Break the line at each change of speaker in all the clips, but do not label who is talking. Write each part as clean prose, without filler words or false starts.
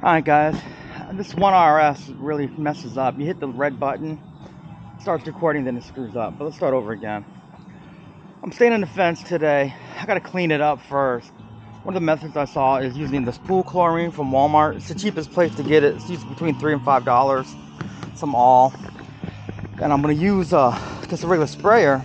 Alright guys, this one RS really messes up. You hit the red button, it starts recording, then it screws up. But let's start over again. I'm staying on the fence today. I gotta clean it up first. One of the methods I saw is using the spool chlorine from Walmart. It's the cheapest place to get it. It's usually between $3 and $5, some all. And I'm gonna use just a regular sprayer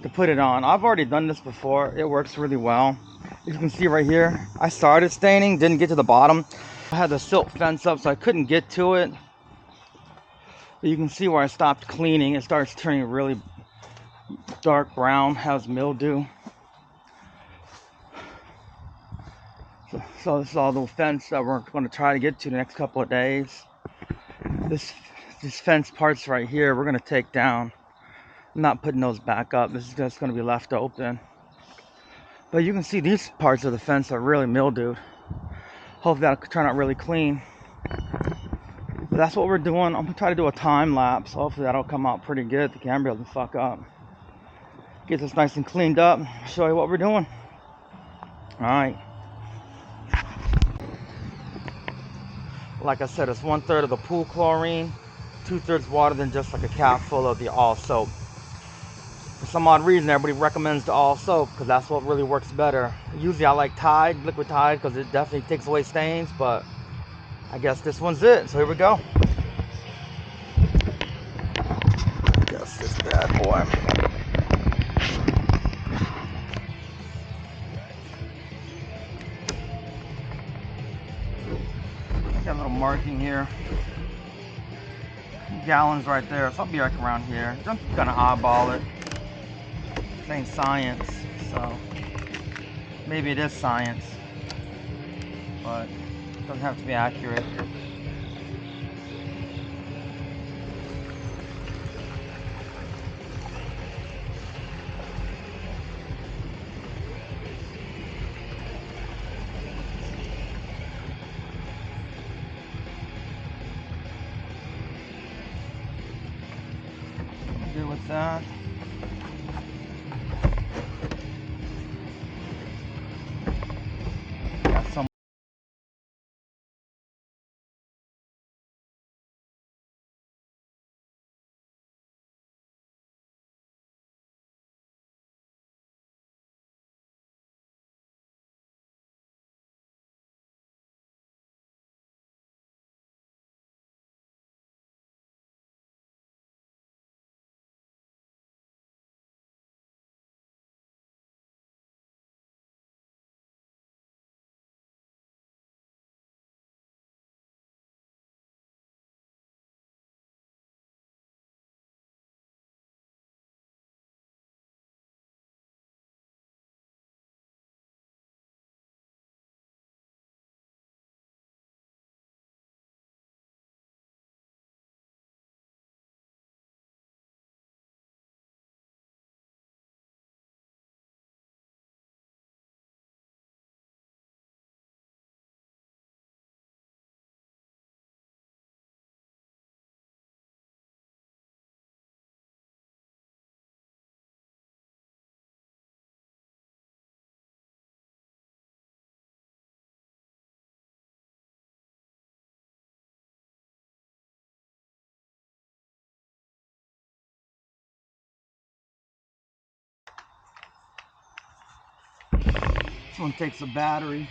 to put it on. I've already done this before. It works really well. As you can see right here, I started staining, didn't get to the bottom. I had the silt fence up, so I couldn't get to it. But you can see where I stopped cleaning. It starts turning really dark brown, has mildew. So this is all the fence that we're going to try to get to the next couple of days. This fence parts right here, we're going to take down. I'm not putting those back up. This is just going to be left open. But you can see these parts of the fence are really mildewed. Hopefully that'll turn out really clean. But that's what we're doing. I'm gonna try to do a time lapse. Hopefully that'll come out pretty good. The camera doesn't fuck up. Get this nice and cleaned up. Show you what we're doing. Alright. Like I said, it's 1/3 of the pool chlorine, 2/3 water, then just like a cap full of the all soap. For some odd reason, everybody recommends the all soap because that's what really works better. Usually I like Tide, liquid Tide, because it definitely takes away stains, but I guess this one's it. So here we go. Yes, this bad boy. Got a little marking here. Gallons right there, so I'll be like around here. I'm gonna eyeball it. It ain't science, so maybe it is science, but it doesn't have to be accurate. Good with that. Got some. This one takes a battery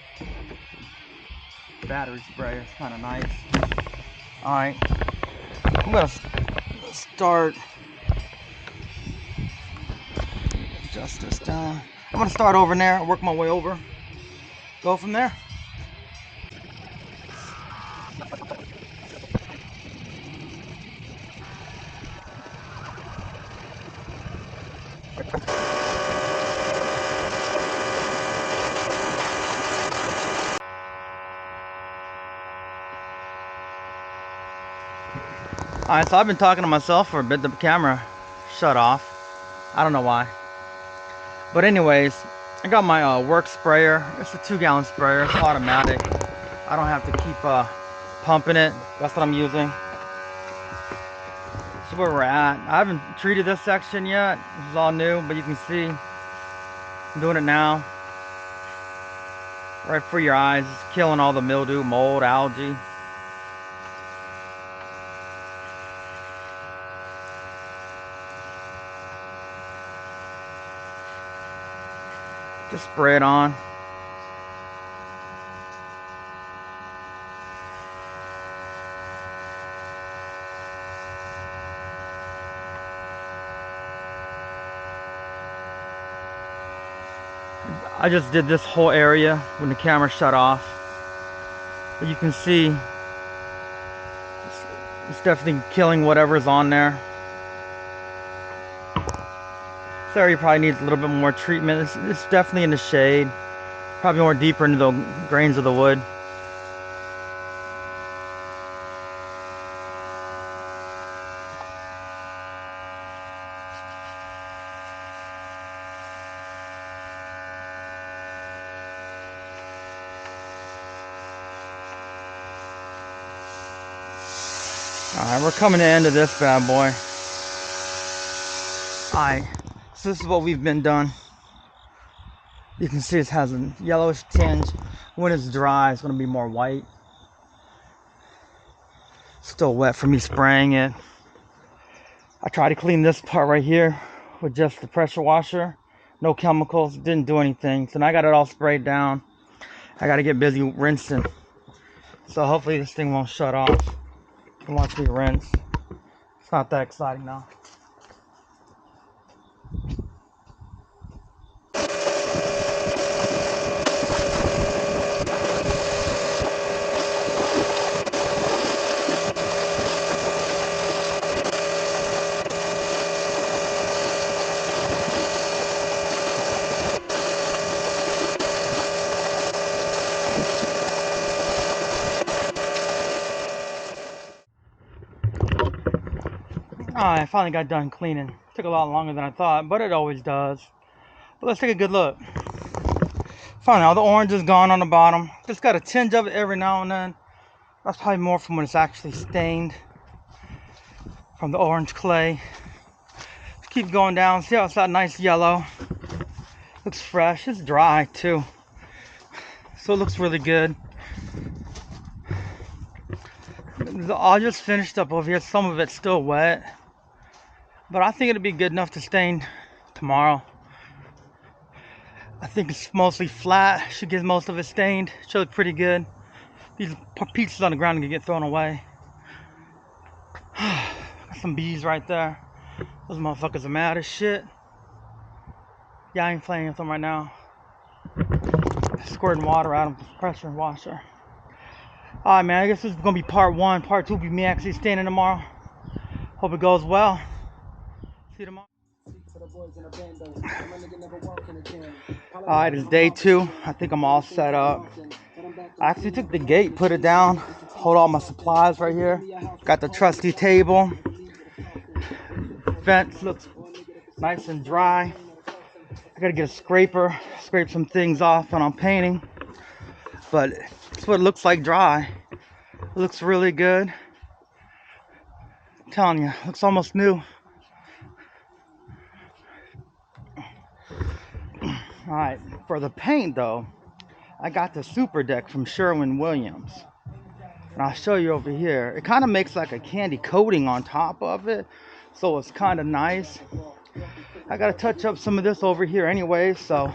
spray. It's kind of nice. All right, I'm gonna start. Adjust this down. I'm gonna start over there, work my way over, go from there. Alright, so I've been talking to myself for a bit. The camera shut off. I don't know why. But anyways, I got my work sprayer. It's a 2-gallon sprayer. It's automatic. I don't have to keep pumping it. That's what I'm using. This is where we're at. I haven't treated this section yet. This is all new, but you can see I'm doing it now. right for your eyes. It's killing all the mildew, mold, algae. Just spray it on. I just did this whole area when the camera shut off. But you can see it's definitely killing whatever's on there. This area probably needs a little bit more treatment. It's definitely in the shade. Probably more deeper into the grains of the wood. Alright, we're coming to the end of this bad boy. Alright, so this is what we've been done. You can see it has a yellowish tinge. When it's dry, it's going to be more white. Still wet from me spraying it. I tried to clean this part right here with just the pressure washer. No chemicals, didn't do anything. So now I got it all sprayed down. I got to get busy rinsing. So hopefully this thing won't shut off. You can watch me rinse. It's not that exciting now. Alright, I finally got done cleaning. Took a lot longer than I thought, but it always does. But let's take a good look. Finally, all the orange is gone on the bottom. Just got a tinge of it every now and then. That's probably more from when it's actually stained from the orange clay. Just keep going down. See how it's that nice yellow. Looks fresh. It's dry too. So it looks really good. I just finished up over here. Some of it's still wet. But I think it'll be good enough to stain tomorrow. I think it's mostly flat. Should get most of it stained. Should look pretty good. These pieces on the ground can get thrown away. Got some bees right there. Those motherfuckers are mad as shit. Yeah, I ain't playing with them right now. Squirting water out of the pressure washer. Alright, man, I guess this is gonna be part one. Part two will be me actually staining tomorrow. Hope it goes well. See you tomorrow. Alright, it's day two. I think I'm all set up. I actually took the gate, put it down, hold all my supplies right here. Got the trusty table. Fence looks nice and dry. I gotta get a scraper, scrape some things off when I'm painting. But it's what it looks like dry. It looks really good. I'm telling you, it looks almost new. Alright, for the paint though, I got the Super Deck from Sherwin Williams. And I'll show you over here. It kind of makes like a candy coating on top of it. So it's kind of nice. I got to touch up some of this over here anyway, so.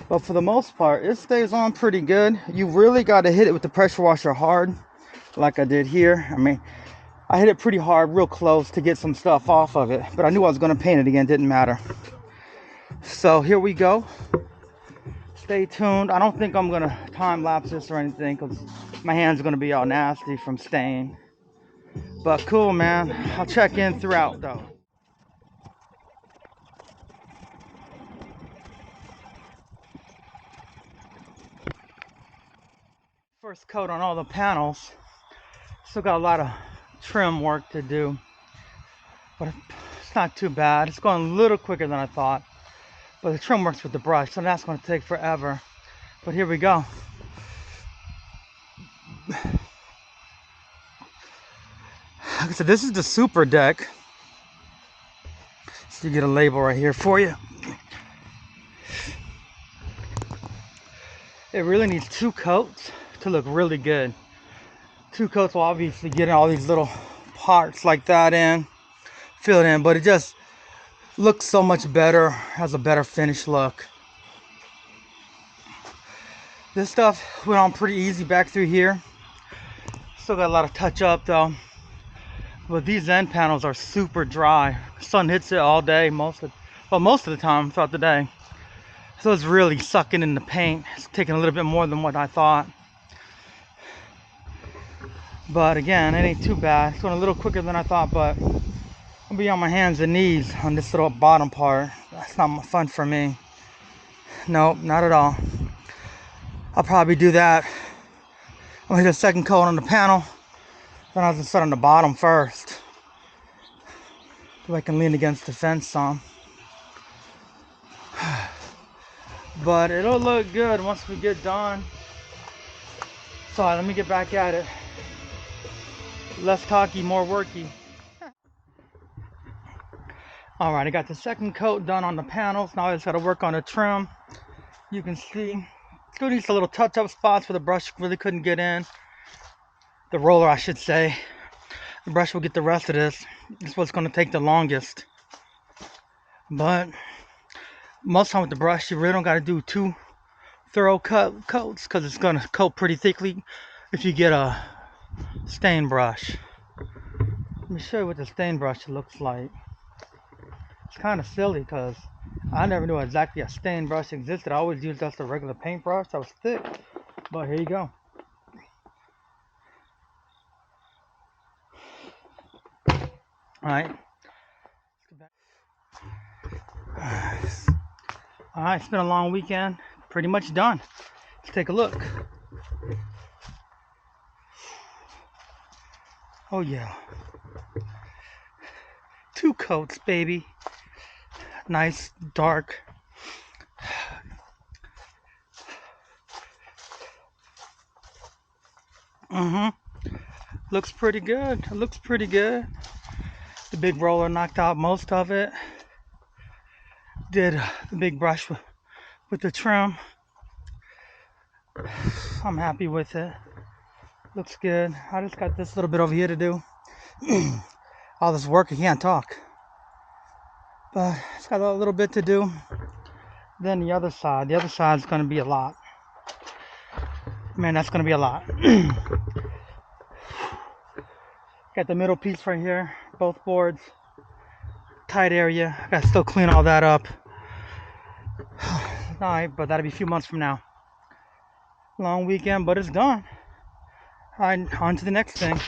But for the most part, it stays on pretty good. You really got to hit it with the pressure washer hard, like I did here. I mean, I hit it pretty hard, real close to get some stuff off of it. But I knew I was going to paint it again, didn't matter. So here we go. Stay tuned. I don't think I'm going to time lapse this or anything because my hands are going to be all nasty from stain. But cool, man. I'll check in throughout though. First coat on all the panels. Still got a lot of trim work to do. But it's not too bad. It's going a little quicker than I thought. But the trim works with the brush, so that's going to take forever. But here we go. Like I said, this is the Super Deck. So you get a label right here for you. It really needs 2 coats to look really good. 2 coats will obviously get all these little parts like that in, filled in, but it just looks so much better, has a better finished look. This stuff went on pretty easy back through here. Still got a lot of touch up though. But these end panels are super dry. Sun hits it all day, most of the time throughout the day. So it's really sucking in the paint. It's taking a little bit more than what I thought. But again, it ain't too bad. It's going a little quicker than I thought, but I'll be on my hands and knees on this little bottom part. That's not fun for me. Nope, not at all. I'll probably do that. I'll hit a second coat on the panel. Then I'll just start on the bottom first, so I can lean against the fence some. But it'll look good once we get done. So let me get back at it. Less talky, more worky. Alright, I got the second coat done on the panels. Now I just gotta work on the trim. You can see, still needs a little touch-up spots where the brush really couldn't get in. The roller, I should say. The brush will get the rest of this. This is what's gonna take the longest. But most time with the brush, you really don't gotta do 2 thorough coats because it's gonna coat pretty thickly if you get a stain brush. Let me show you what the stain brush looks like. It's kind of silly because I never knew exactly a stain brush existed. I always used just a regular paintbrush that was thick. But here you go. Alright. Alright, it's been a long weekend. Pretty much done. Let's take a look. Oh yeah. 2 coats, baby. Nice, dark. Looks pretty good. It looks pretty good. The big roller knocked out most of it. Did the big brush with the trim. I'm happy with it. Looks good. I just got this little bit over here to do. All this work, I can't talk. But it's got a little bit to do. Then the other side. The other side's going to be a lot. Man, that's going to be a lot. Got the middle piece right here. Both boards. Tight area. I got to still clean all that up. Alright, but that'll be a few months from now. Long weekend, but it's done. Alright, on to the next thing.